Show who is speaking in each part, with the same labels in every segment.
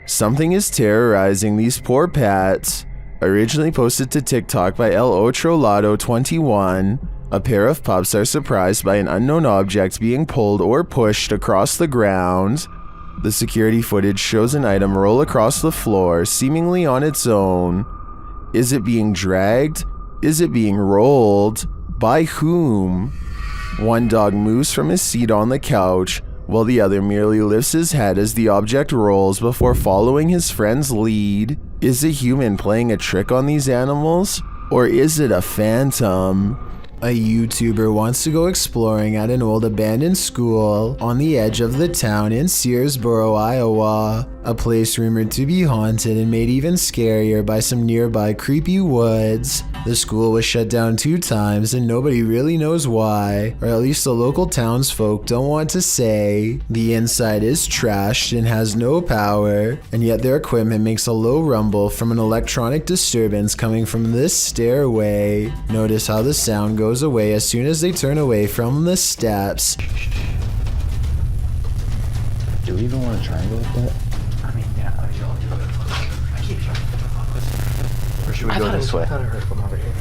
Speaker 1: Something is terrorizing these poor pets. Originally posted to TikTok by El Otrolado 21, a pair of pups are surprised by an unknown object being pulled or pushed across the ground. The security footage shows an item roll across the floor, seemingly on its own. Is it being dragged? Is it being rolled? By whom? One dog moves from his seat on the couch, while the other merely lifts his head as the object rolls before following his friend's lead. Is a human playing a trick on these animals? Or is it a phantom? A YouTuber wants to go exploring at an old abandoned school on the edge of the town in Searsboro, Iowa, a place rumored to be haunted and made even scarier by some nearby creepy woods. The school was shut down 2 times and nobody really knows why, or at least the local townsfolk don't want to say. The inside is trashed and has no power, and yet their equipment makes a low rumble from an electronic disturbance coming from this stairway. Notice how the sound goes away as soon as they turn away from the steps.
Speaker 2: Do we even want to try and go with that?
Speaker 3: I mean, yeah, I keep trying.
Speaker 2: Or should we go this way?
Speaker 3: I thought I heard from over here.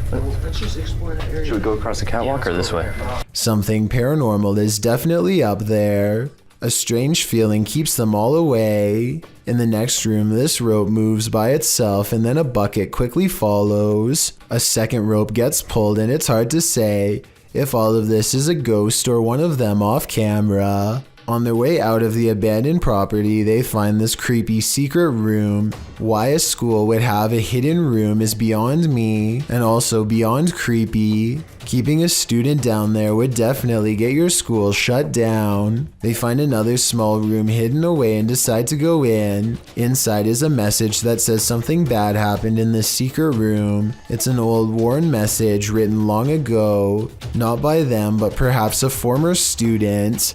Speaker 3: Let's just explore that area.
Speaker 2: Should we go across the catwalk or this way?
Speaker 1: Something paranormal is definitely up there. A strange feeling keeps them all away. In the next room, this rope moves by itself and then a bucket quickly follows. A second rope gets pulled and it's hard to say if all of this is a ghost or one of them off camera. On their way out of the abandoned property, they find this creepy secret room. Why a school would have a hidden room is beyond me, and also beyond creepy. Keeping a student down there would definitely get your school shut down. They find another small room hidden away and decide to go in. Inside is a message that says something bad happened in this secret room. It's an old worn message written long ago, not by them, but perhaps a former student.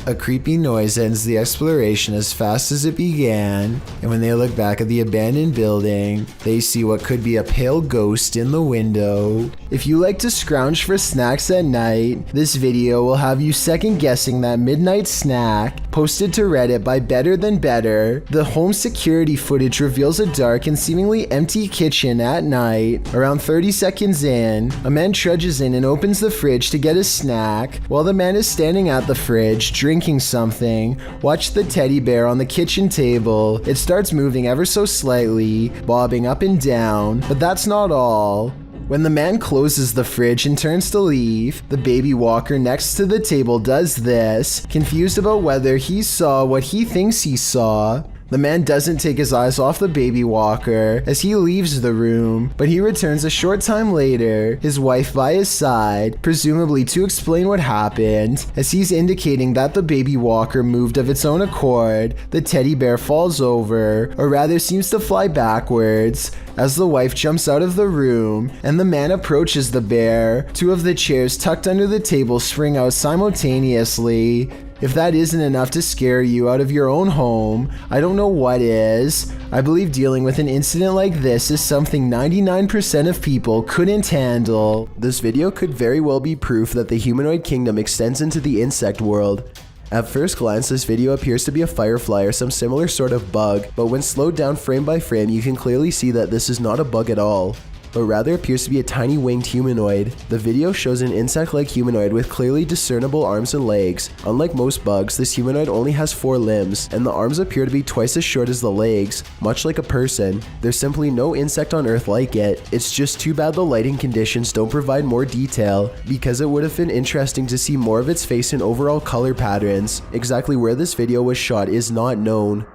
Speaker 1: A creepy noise ends the exploration as fast as it began, and when they look back at the abandoned building, they see what could be a pale ghost in the window. If you like to scrounge for snacks at night, this video will have you second guessing that midnight snack. Posted to Reddit by Better Than Better, the home security footage reveals a dark and seemingly empty kitchen at night. Around 30 seconds in, a man trudges in and opens the fridge to get a snack. While the man is standing at the fridge, drinking something, watch the teddy bear on the kitchen table. It starts moving ever so slightly, bobbing up and down, but that's not all. When the man closes the fridge and turns to leave, the baby walker next to the table does this, confused about whether he saw what he thinks he saw. The man doesn't take his eyes off the baby walker as he leaves the room, but he returns a short time later, his wife by his side, presumably to explain what happened. As he's indicating that the baby walker moved of its own accord, the teddy bear falls over, or rather seems to fly backwards, as the wife jumps out of the room and the man approaches the bear. 2 of the chairs tucked under the table spring out simultaneously. If that isn't enough to scare you out of your own home, I don't know what is. I believe dealing with an incident like this is something 99% of people couldn't handle. This video could very well be proof that the humanoid kingdom extends into the insect world. At first glance, this video appears to be a firefly or some similar sort of bug, but when slowed down frame by frame, you can clearly see that this is not a bug at all, but rather appears to be a tiny winged humanoid. The video shows an insect-like humanoid with clearly discernible arms and legs. Unlike most bugs, this humanoid only has 4 limbs, and the arms appear to be twice as short as the legs, much like a person. There's simply no insect on Earth like it. It's just too bad the lighting conditions don't provide more detail, because it would have been interesting to see more of its face and overall color patterns. Exactly where this video was shot is not known.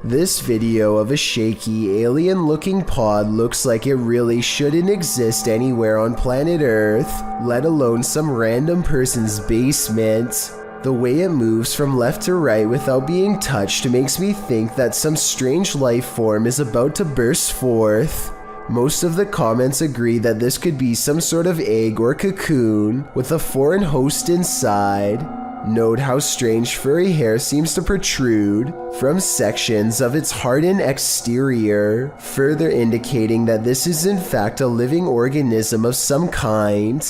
Speaker 1: This video of a shaky, alien-looking pod looks like it really shouldn't exist anywhere on planet Earth, let alone some random person's basement. The way it moves from left to right without being touched makes me think that some strange life form is about to burst forth. Most of the comments agree that this could be some sort of egg or cocoon with a foreign host inside. Note how strange furry hair seems to protrude from sections of its hardened exterior, further indicating that this is in fact a living organism of some kind.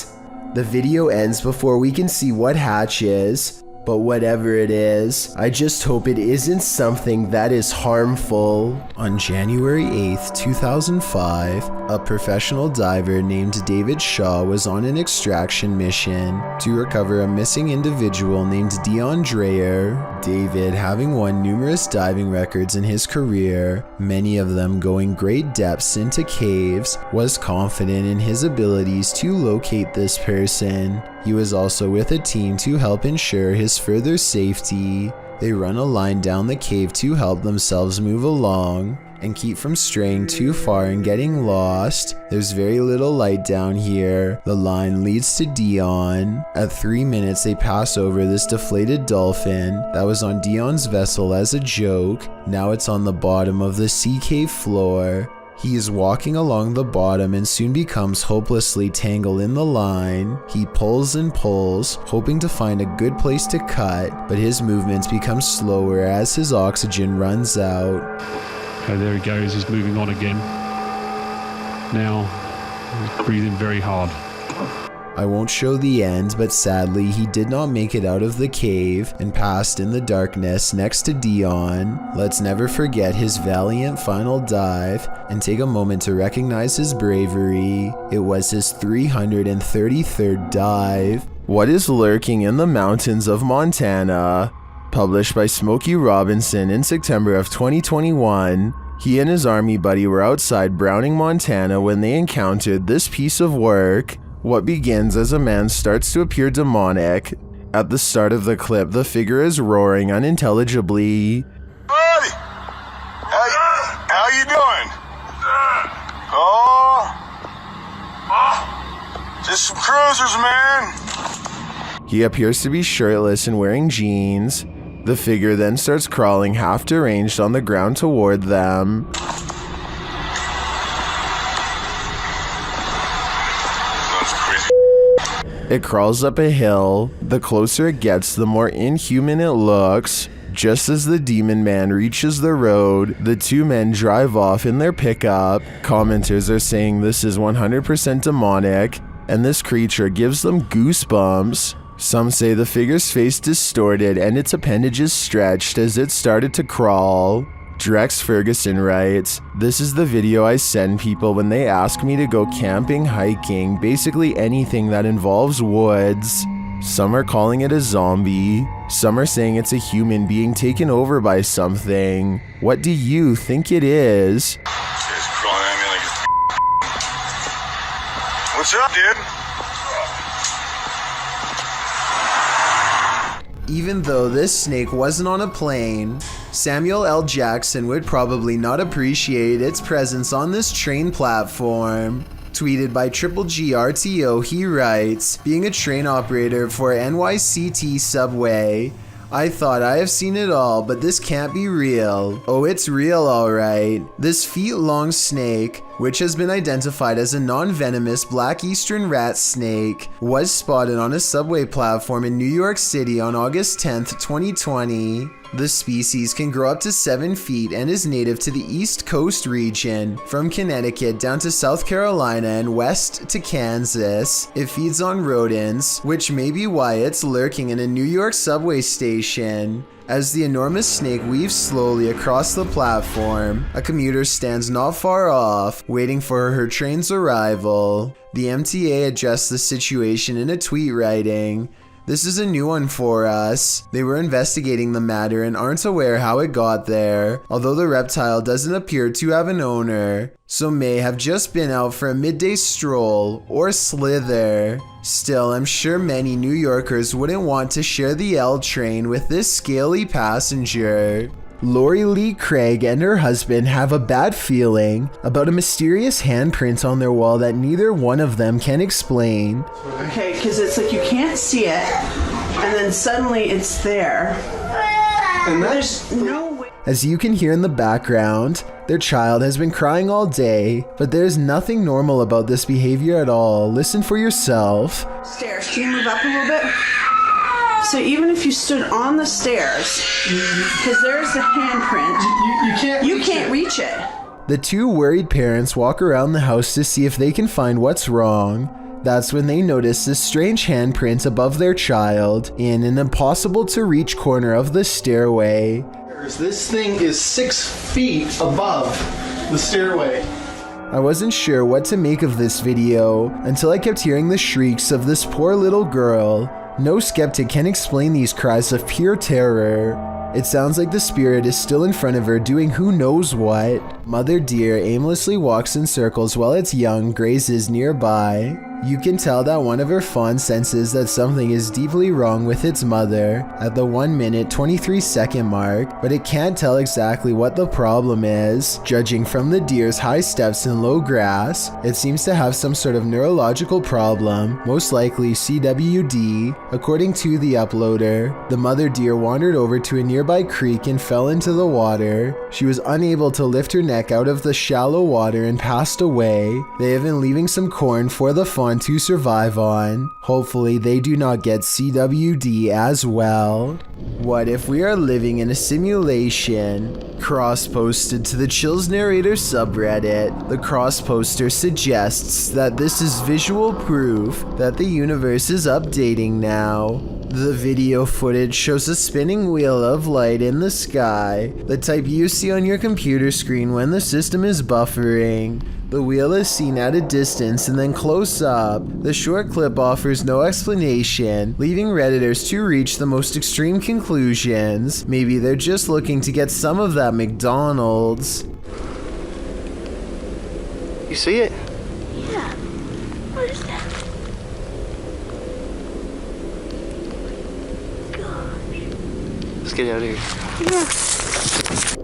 Speaker 1: The video ends before we can see what hatches, but whatever it is, I just hope it isn't something that is harmful. On January 8th, 2005, a professional diver named David Shaw was on an extraction mission to recover a missing individual named Dion Dreyer. David, having won numerous diving records in his career, many of them going great depths into caves, was confident in his abilities to locate this person. He was also with a team to help ensure his further safety. They run a line down the cave to help themselves move along and keep from straying too far and getting lost. There's very little light down here. The line leads to Dion. At 3 minutes, they pass over this deflated dolphin that was on Dion's vessel as a joke. Now it's on the bottom of the sea cave floor. He is walking along the bottom and soon becomes hopelessly tangled in the line. He pulls and pulls, hoping to find a good place to cut, but his movements become slower as his oxygen runs out.
Speaker 4: Okay, there he goes, he's moving on again. Now, he's breathing very hard.
Speaker 1: I won't show the end, but sadly he did not make it out of the cave and passed in the darkness next to Dion. Let's never forget his valiant final dive and take a moment to recognize his bravery. It was his 333rd dive. What is lurking in the mountains of Montana? Published by Smokey Robinson in September of 2021. He and his army buddy were outside Browning, Montana when they encountered this piece of work. What begins as a man starts to appear demonic. At the start of the clip, the figure is roaring unintelligibly.
Speaker 5: Buddy! How you doing? Just some cruisers, man.
Speaker 1: He appears to be shirtless and wearing jeans. The figure then starts crawling half deranged on the ground toward them. It crawls up a hill. The closer it gets, the more inhuman it looks. Just as the demon man reaches the road, the two men drive off in their pickup. Commenters are saying this is 100% demonic, and this creature gives them goosebumps. Some say the figure's face distorted and its appendages stretched as it started to crawl. Drex Ferguson writes, "This is the video I send people when they ask me to go camping, hiking, basically anything that involves woods. Some are calling it a zombie. Some are saying it's a human being taken over by something. What do you think it is?"
Speaker 5: It's crawling at me like it's... What's up, dude?
Speaker 1: Even though this snake wasn't on a plane, Samuel L. Jackson would probably not appreciate its presence on this train platform. Tweeted by Triple G RTO, he writes, "Being a train operator for NYCT Subway, I thought I have seen it all, but this can't be real. Oh, it's real alright. This feet-long snake, which has been identified as a non-venomous black eastern rat snake, was spotted on a subway platform in New York City on August 10th, 2020. The species can grow up to 7 feet and is native to the East Coast region, from Connecticut down to South Carolina and west to Kansas. It feeds on rodents, which may be why it's lurking in a New York subway station. As the enormous snake weaves slowly across the platform, a commuter stands not far off, waiting for her train's arrival. The MTA addressed the situation in a tweet writing, "This is a new one for us. They were investigating the matter and aren't aware how it got there, although the reptile doesn't appear to have an owner, so may have just been out for a midday stroll or slither. Still, I'm sure many New Yorkers wouldn't want to share the L train with this scaly passenger." Lori Lee Craig and her husband have a bad feeling about a mysterious handprint on their wall that neither one of them can explain.
Speaker 6: Okay, because it's like you can't see it, and then suddenly it's there. And there's no way.
Speaker 1: As you can hear in the background, their child has been crying all day, but there's nothing normal about this behavior at all. Listen for yourself.
Speaker 6: Stairs, can you move up a little bit? So even if you stood on the stairs, because there's the handprint, you can't reach it.
Speaker 1: The two worried parents walk around the house to see if they can find what's wrong. That's when they notice this strange handprint above their child in an impossible to reach corner of the stairway.
Speaker 7: This thing is 6 feet above the stairway.
Speaker 1: I wasn't sure what to make of this video until I kept hearing the shrieks of this poor little girl. No skeptic can explain these cries of pure terror. It sounds like the spirit is still in front of her doing who knows what. Mother deer aimlessly walks in circles while its young grazes nearby. You can tell that one of her fawn senses that something is deeply wrong with its mother at the 1 minute 23 second mark, but it can't tell exactly what the problem is. Judging from the deer's high steps in low grass, it seems to have some sort of neurological problem, most likely CWD. According to the uploader, the mother deer wandered over to a nearby creek and fell into the water. She was unable to lift her neck out of the shallow water and passed away. They have been leaving some corn for the fawn to survive on. Hopefully they do not get CWD as well. What if we are living in a simulation? Cross-posted to the Chills Narrator subreddit, the cross-poster suggests that this is visual proof that the universe is updating now. The video footage shows a spinning wheel of light in the sky, the type you see on your computer screen when the system is buffering. The wheel is seen at a distance and then close up. The short clip offers no explanation, leaving Redditors to reach the most extreme conclusions. Maybe they're just looking to get some of that McDonald's.
Speaker 7: You see it?
Speaker 8: Yeah. What is that? Gosh.
Speaker 7: Let's get out of here.
Speaker 8: Yeah.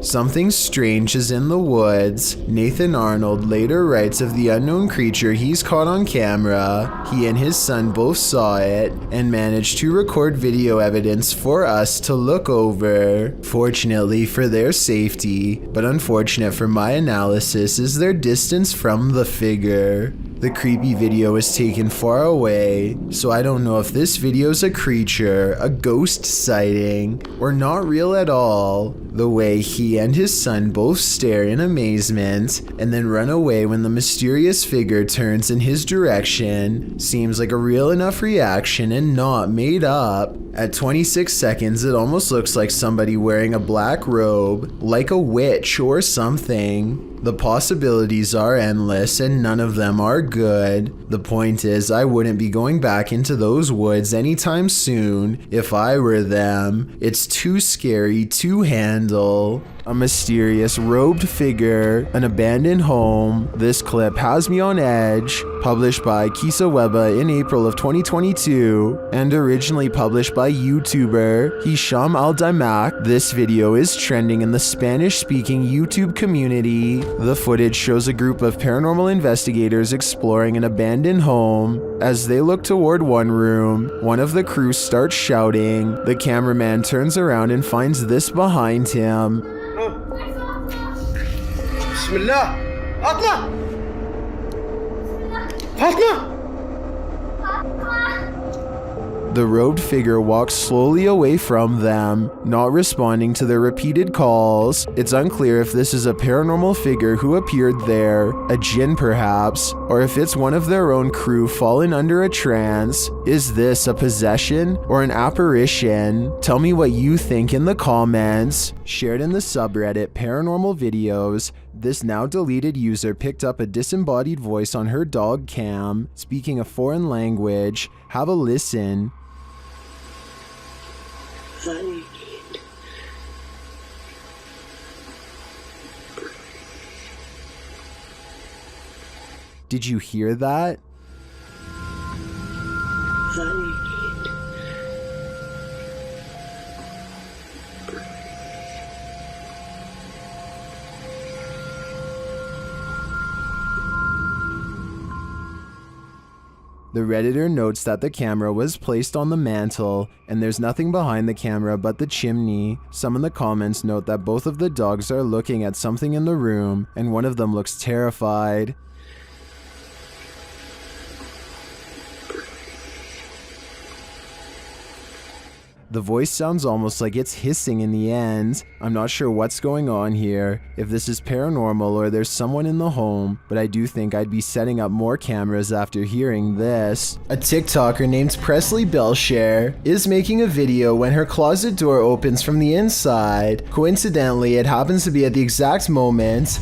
Speaker 1: Something strange is in the woods. Nathan Arnold later writes of the unknown creature he's caught on camera. He and his son both saw it and managed to record video evidence for us to look over. Fortunately for their safety, but unfortunate for my analysis, is their distance from the figure. The creepy video is taken far away, so I don't know if this video is a creature, a ghost sighting, or not real at all. The way he and his son both stare in amazement and then run away when the mysterious figure turns in his direction seems like a real enough reaction and not made up. At 26 seconds, it almost looks like somebody wearing a black robe, like a witch or something. The possibilities are endless and none of them are good. The point is, I wouldn't be going back into those woods anytime soon if I were them. It's too scary to handle. A mysterious robed figure, an abandoned home. This clip has me on edge. Published by Kisa Weba in April of 2022 and originally published by YouTuber Hisham Al-Daimak. This video is trending in the Spanish-speaking YouTube community. The footage shows a group of paranormal investigators exploring an abandoned home. As they look toward one room, one of the crew starts shouting. The cameraman turns around and finds this behind him.
Speaker 7: Bismillah. Atla. Atla.
Speaker 1: The robed figure walks slowly away from them, not responding to their repeated calls. It's unclear if this is a paranormal figure who appeared there, a jinn perhaps, or if it's one of their own crew fallen under a trance. Is this a possession or an apparition? Tell me what you think in the comments. Shared in the subreddit Paranormal Videos, this now deleted user picked up a disembodied voice on her dog cam, speaking a foreign language. Have a listen. Did you hear that? The Redditor notes that the camera was placed on the mantle and there's nothing behind the camera but the chimney. Some in the comments note that both of the dogs are looking at something in the room and one of them looks terrified. The voice sounds almost like it's hissing in the end. I'm not sure what's going on here, if this is paranormal or there's someone in the home, but I do think I'd be setting up more cameras after hearing this. A TikToker named Presley Belshare is making a video when her closet door opens from the inside. Coincidentally, it happens to be at the exact moment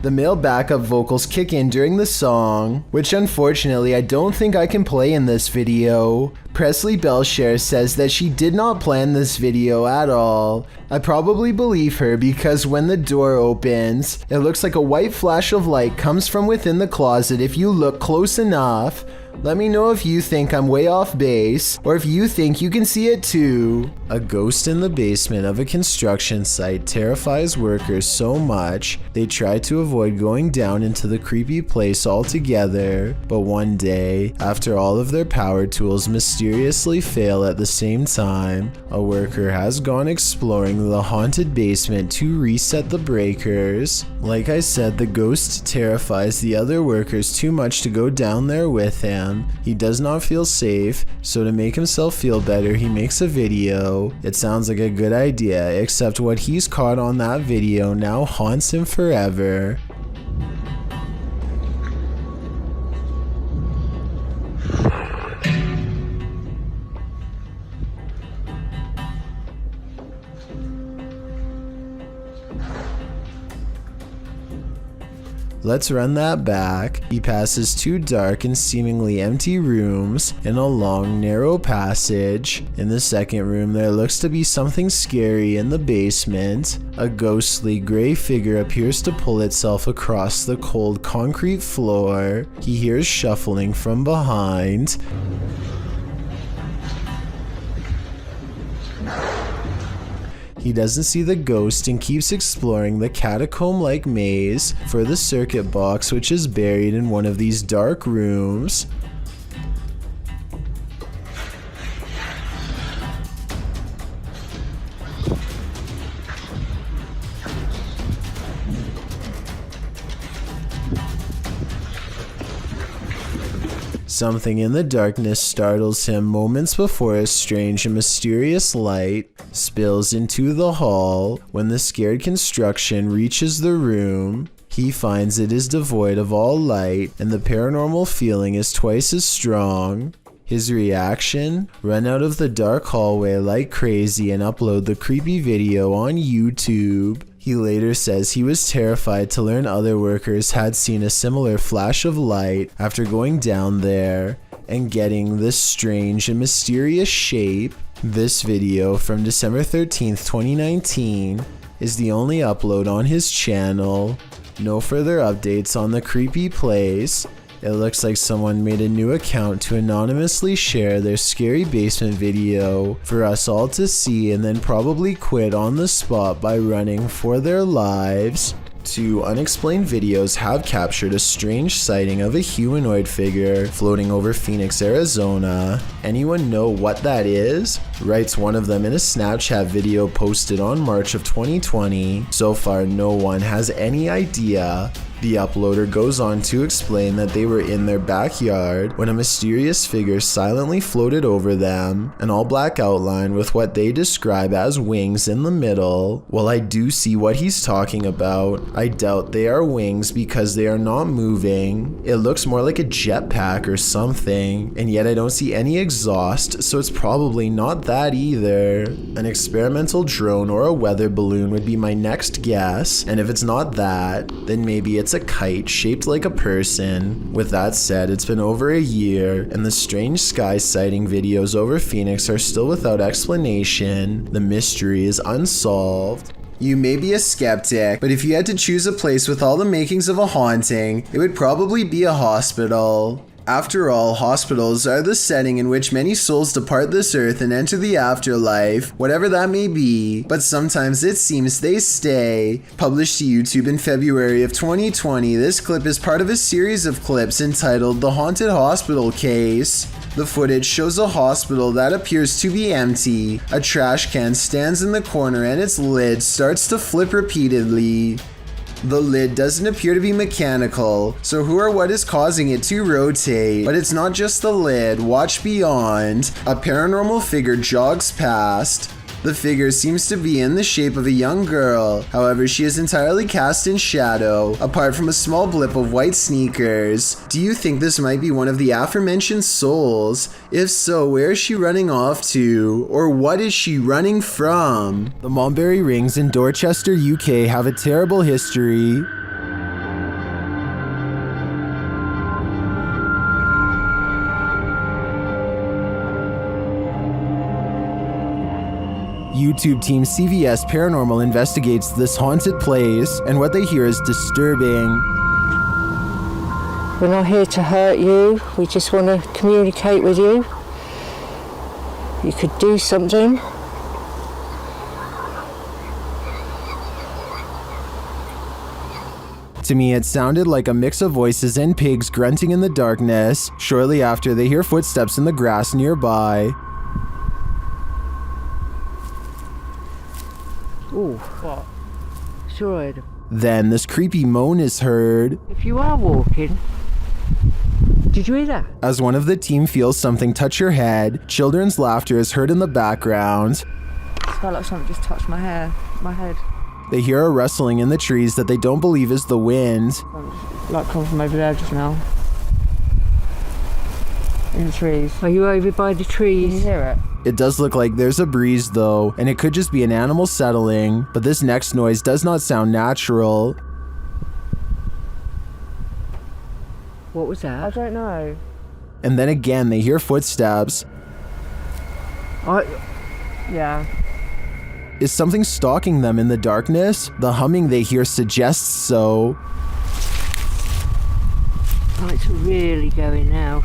Speaker 1: the male backup vocals kick in during the song, which unfortunately I don't think I can play in this video. Presley Belshare says that she did not plan this video at all. I probably believe her because when the door opens, it looks like a white flash of light comes from within the closet if you look close enough. Let me know if you think I'm way off base, or if you think you can see it too. A ghost in the basement of a construction site terrifies workers so much, they try to avoid going down into the creepy place altogether. But one day, after all of their power tools mysteriously fail at the same time, a worker has gone exploring the haunted basement to reset the breakers. Like I said, the ghost terrifies the other workers too much to go down there with him. He does not feel safe, so to make himself feel better, he makes a video. It sounds like a good idea, except what he's caught on that video now haunts him forever. Let's run that back. He passes two dark and seemingly empty rooms and a long, narrow passage. In the second room, there looks to be something scary in the basement. A ghostly gray figure appears to pull itself across the cold concrete floor. He hears shuffling from behind. He doesn't see the ghost and keeps exploring the catacomb-like maze for the circuit box, which is buried in one of these dark rooms. Something in the darkness startles him moments before a strange and mysterious light spills into the hall. When the scared construction reaches the room, he finds it is devoid of all light and the paranormal feeling is twice as strong. His reaction? Run out of the dark hallway like crazy and upload the creepy video on YouTube. He later says he was terrified to learn other workers had seen a similar flash of light after going down there and getting this strange and mysterious shape. This video from December 13th, 2019 is the only upload on his channel. No further updates on the creepy place. It looks like someone made a new account to anonymously share their scary basement video for us all to see and then probably quit on the spot by running for their lives. Two unexplained videos have captured a strange sighting of a humanoid figure floating over Phoenix, Arizona. Anyone know what that is? Writes one of them in a Snapchat video posted on March of 2020. So far, no one has any idea. The uploader goes on to explain that they were in their backyard when a mysterious figure silently floated over them, an all-black outline with what they describe as wings in the middle. While I do see what he's talking about, I doubt they are wings because they are not moving. It looks more like a jetpack or something, and yet I don't see any exhaust, so it's probably not that either. An experimental drone or a weather balloon would be my next guess, and if it's not that, then maybe it's a kite shaped like a person. With that said, it's been over a year, and the strange sky sighting videos over Phoenix are still without explanation. The mystery is unsolved. You may be a skeptic, but if you had to choose a place with all the makings of a haunting, it would probably be a hospital. After all, hospitals are the setting in which many souls depart this earth and enter the afterlife, whatever that may be, but sometimes it seems they stay. Published to YouTube in February of 2020, this clip is part of a series of clips entitled The Haunted Hospital Case. The footage shows a hospital that appears to be empty. A trash can stands in the corner and its lid starts to flip repeatedly. The lid doesn't appear to be mechanical, so who or what is causing it to rotate? But it's not just the lid. Watch beyond. A paranormal figure jogs past. The figure seems to be in the shape of a young girl. However, she is entirely cast in shadow, apart from a small blip of white sneakers. Do you think this might be one of the aforementioned souls? If so, where is she running off to? Or what is she running from? The Mulberry Rings in Dorchester, UK have a terrible history. YouTube team CVS Paranormal investigates this haunted place, and what they hear is disturbing.
Speaker 9: We're not here to hurt you, we just want to communicate with you. You could do something.
Speaker 1: To me, it sounded like a mix of voices and pigs grunting in the darkness. Shortly after, they hear footsteps in the grass nearby.
Speaker 9: Oh, what? Sure, Ed.
Speaker 1: Then this creepy moan is heard.
Speaker 9: If you are walking, did you hear that?
Speaker 1: As one of the team feels something touch her head, children's laughter is heard in the background.
Speaker 9: It felt like something just touched my head.
Speaker 1: They hear a rustling in the trees that they don't believe is the wind.
Speaker 9: Like coming from over there just now. In the trees. Are you over by the trees? Can you hear it?
Speaker 1: It does look like there's a breeze though, and it could just be an animal settling, but this next noise does not sound natural.
Speaker 9: What was that? I don't know.
Speaker 1: And then again, they hear footsteps.
Speaker 9: Yeah.
Speaker 1: Is something stalking them in the darkness? The humming they hear suggests so.
Speaker 9: Oh, it's really going now.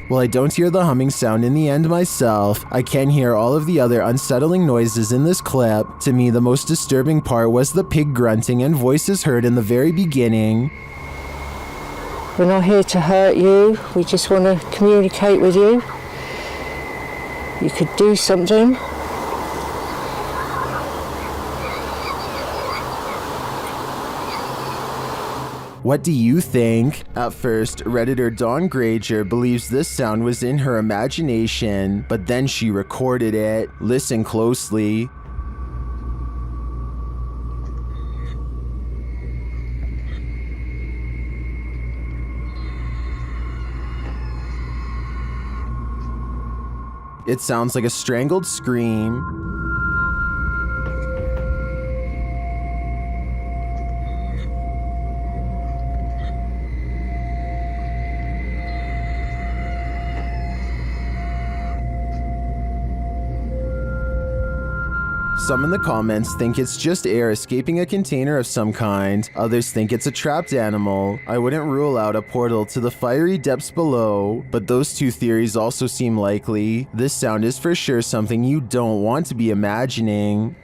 Speaker 1: While I don't hear the humming sound in the end myself, I can hear all of the other unsettling noises in this clip. To me, the most disturbing part was the pig grunting and voices heard in the very beginning.
Speaker 9: We're not here to hurt you, we just want to communicate with you. You could do something.
Speaker 1: What do you think? At first, Redditor Dawn Granger believes this sound was in her imagination, but then she recorded it. Listen closely. It sounds like a strangled scream. Some in the comments think it's just air escaping a container of some kind. Others think it's a trapped animal. I wouldn't rule out a portal to the fiery depths below, but those two theories also seem likely. This sound is for sure something you don't want to be imagining.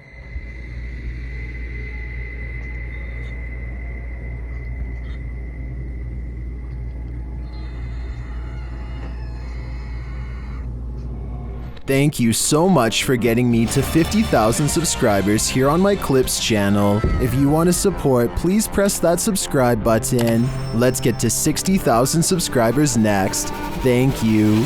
Speaker 1: Thank you so much for getting me to 50,000 subscribers here on my Clips channel. If you want to support, please press that subscribe button. Let's get to 60,000 subscribers next. Thank you.